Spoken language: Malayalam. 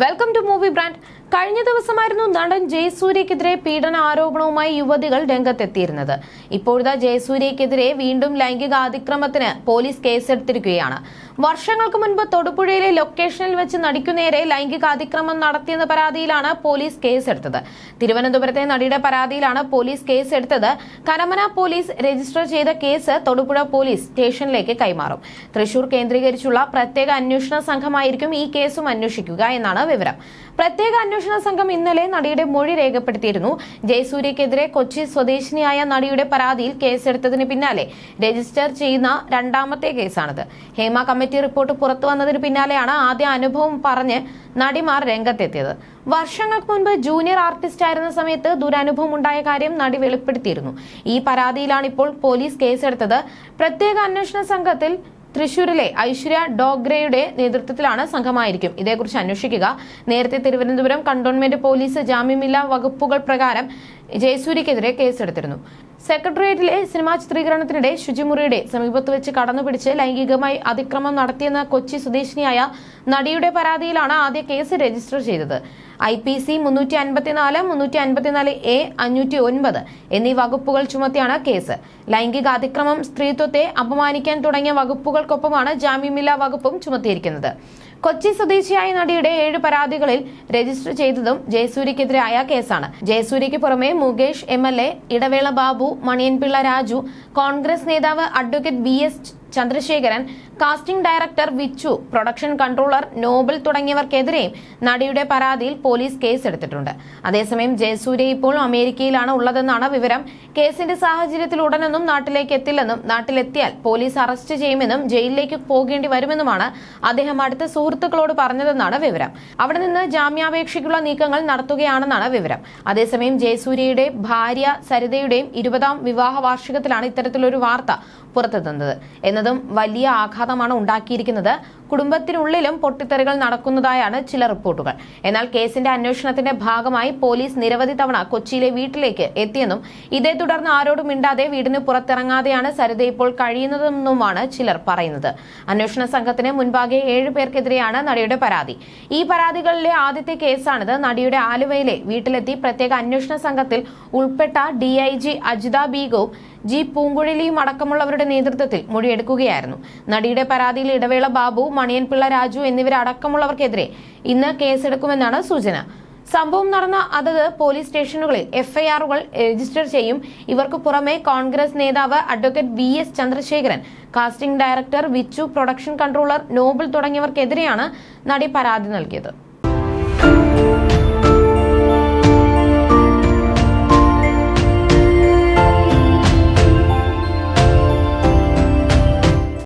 Welcome to movie brand. കഴിഞ്ഞ ദിവസമായിരുന്നു നടൻ ജയസൂര്യക്കെതിരെ പീഡന ആരോപണവുമായി യുവതികൾ രംഗത്തെത്തിയിരുന്നത്. ഇപ്പോഴത്തെ ജയസൂര്യക്കെതിരെ വീണ്ടും ലൈംഗിക അതിക്രമത്തിന് പോലീസ് കേസെടുത്തിരിക്കുകയാണ്. വർഷങ്ങൾക്ക് മുൻപ് തൊടുപുഴയിലെ ലൊക്കേഷനിൽ വെച്ച് നടിക്കു നേരെ ലൈംഗിക അതിക്രമം നടത്തിയെന്ന പരാതിയിലാണ് പോലീസ് കേസെടുത്തത്. തിരുവനന്തപുരത്തെ നടിയുടെ പരാതിയിലാണ് പോലീസ് കേസെടുത്തത്. കരമന പോലീസ് രജിസ്റ്റർ ചെയ്ത കേസ് തൊടുപുഴ പോലീസ് സ്റ്റേഷനിലേക്ക് കൈമാറും. തൃശൂർ കേന്ദ്രീകരിച്ചുള്ള പ്രത്യേക അന്വേഷണ സംഘമായിരിക്കും ഈ കേസും അന്വേഷിക്കുക എന്നാണ് വിവരം. പ്രത്യേക അന്വേഷണ സംഘം ഇന്നലെ നടിയുടെ മൊഴി രേഖപ്പെടുത്തിയിരുന്നു. ജയസൂര്യക്കെതിരെ കൊച്ചി സ്വദേശിനിയായ നടിയുടെ പരാതിയിൽ കേസെടുത്തതിന് പിന്നാലെ രജിസ്റ്റർ ചെയ്യുന്ന രണ്ടാമത്തെ കേസാണിത്. ഹേമ കമ്മിറ്റി റിപ്പോർട്ട് പുറത്തു വന്നതിന് പിന്നാലെയാണ് ആദ്യ അനുഭവം പറഞ്ഞ് നടിമാർ രംഗത്തെത്തിയത്. വർഷങ്ങൾക്ക് മുൻപ് ജൂനിയർ ആർട്ടിസ്റ്റ് ആയിരുന്ന സമയത്ത് ദുരനുഭവം ഉണ്ടായ കാര്യം നടി വെളിപ്പെടുത്തിയിരുന്നു. ഈ പരാതിയിലാണ് ഇപ്പോൾ പോലീസ് കേസെടുത്തത്. പ്രത്യേക അന്വേഷണ സംഘത്തിൽ തൃശൂരിലെ ഐശ്വര്യ ഡോഗ്രയുടെ നേതൃത്വത്തിലാണ് സംഘമായിരിക്കും ഇതേക്കുറിച്ച് അന്വേഷിക്കുക. നേരത്തെ തിരുവനന്തപുരം കന്റോൺമെന്റ് പോലീസ് ജാമ്യമില്ലാ വകുപ്പുകൾ പ്രകാരം ജയസൂര്യക്കെതിരെ കേസെടുത്തിരുന്നു. സെക്രട്ടേറിയറ്റിലെ സിനിമാ ചിത്രീകരണത്തിനിടെ ശുചിമുറിയുടെ സമീപത്ത് വെച്ച് കടന്നുപിടിച്ച് ലൈംഗികമായി അതിക്രമം നടത്തിയെന്ന കൊച്ചി സ്വദേശിനിയായ നടിയുടെ പരാതിയിലാണ് ആദ്യ കേസ് രജിസ്റ്റർ ചെയ്തത്. IPC 354, 354A, 509 എന്നീ വകുപ്പുകൾ ചുമത്തിയാണ് കേസ്. ലൈംഗിക അതിക്രമം, സ്ത്രീത്വത്തെ അപമാനിക്കാൻ തുടങ്ങിയ വകുപ്പുകൾക്കൊപ്പമാണ് ജാമ്യമില്ലാ വകുപ്പും ചുമത്തിയിരിക്കുന്നത്. കൊച്ചി സ്വദേശിയായ നടിയുടെ 7 പരാതികളിൽ രജിസ്റ്റർ ചെയ്തതും ജയസൂര്യക്കെതിരായ കേസാണ്. ജയസൂര്യയ്ക്ക് പുറമെ മുകേഷ് MLA, ഇടവേള ബാബു, മണിയൻപിള്ള രാജു, കോൺഗ്രസ് നേതാവ് advocate BS Chandrasekharan, casting director Vichu, production controller Nobel തുടങ്ങിയവർക്കെതിരെയും നടിയുടെ പരാതിയിൽ പോലീസ് കേസെടുത്തിട്ടുണ്ട്. അതേസമയം ജയസൂര്യ ഇപ്പോൾ അമേരിക്കയിലാണ് ഉള്ളതെന്നാണ് വിവരം. കേസിന്റെ സാഹചര്യത്തിൽ ഉടനൊന്നും നാട്ടിലേക്ക് എത്തില്ലെന്നും നാട്ടിലെത്തിയാൽ പോലീസ് അറസ്റ്റ് ചെയ്യുമെന്നും ജയിലിലേക്ക് പോകേണ്ടി വരുമെന്നുമാണ് അദ്ദേഹം അടുത്ത സുഹൃത്തുക്കളോട് പറഞ്ഞതെന്നാണ് വിവരം. അവിടെ നിന്ന് ജാമ്യാപേക്ഷയ്ക്കുള്ള നീക്കങ്ങൾ നടത്തുകയാണെന്നാണ് വിവരം. അതേസമയം ജയസൂര്യയുടെ ഭാര്യ സരിതയുടെയും 20ാം വിവാഹ വാർഷികത്തിലാണ് ഇത്തരത്തിലൊരു വാർത്ത പുറത്തെത്തുന്നത് എന്നതും വലിയ ആഘാതമാണ് ഉണ്ടാക്കിയിരിക്കുന്നത്. കുടുംബത്തിനുള്ളിലും പൊട്ടിത്തെറികൾ നടക്കുന്നതായാണ് ചില റിപ്പോർട്ടുകൾ. എന്നാൽ കേസിന്റെ അന്വേഷണത്തിന്റെ ഭാഗമായി പോലീസ് നിരവധി തവണ കൊച്ചിയിലെ വീട്ടിലേക്ക് എത്തിയെന്നും ഇതേ തുടർന്ന് ആരോടും മിണ്ടാതെ വീടിന് പുറത്തിറങ്ങാതെയാണ് സരിത ഇപ്പോൾ കഴിയുന്നതെന്നുമാണ് ചിലർ പറയുന്നത്. അന്വേഷണ സംഘത്തിന് മുൻപാകെ 7 പേർക്കെതിരെയാണ് നടിയുടെ പരാതി. ഈ പരാതികളിലെ ആദ്യത്തെ കേസാണിത്. നടിയുടെ ആലുവയിലെ വീട്ടിലെത്തി പ്രത്യേക അന്വേഷണ സംഘത്തിൽ ഉൾപ്പെട്ട DIG അജിത ബീഗവും G പൂങ്കുഴലിയും അടക്കമുള്ളവരുടെ നേതൃത്വത്തിൽ മൊഴിയെടുക്കുകയായിരുന്നു. നടിയുടെ പരാതിയിൽ ഇടവേള ബാബു, മണിയൻപിള്ള രാജു എന്നിവരടക്കമുള്ളവർക്കെതിരെ ഇന്ന് കേസെടുക്കുമെന്നാണ് സൂചന. സംഭവം നടന്ന അതത് പോലീസ് സ്റ്റേഷനുകളിൽ FIR-കൾ രജിസ്റ്റർ ചെയ്യും. ഇവർക്ക് പുറമെ കോൺഗ്രസ് നേതാവ് advocate BS Chandrasekharan, casting director Vichu, production controller Nobel തുടങ്ങിയവർക്കെതിരെയാണ് നടി പരാതി നൽകിയത്.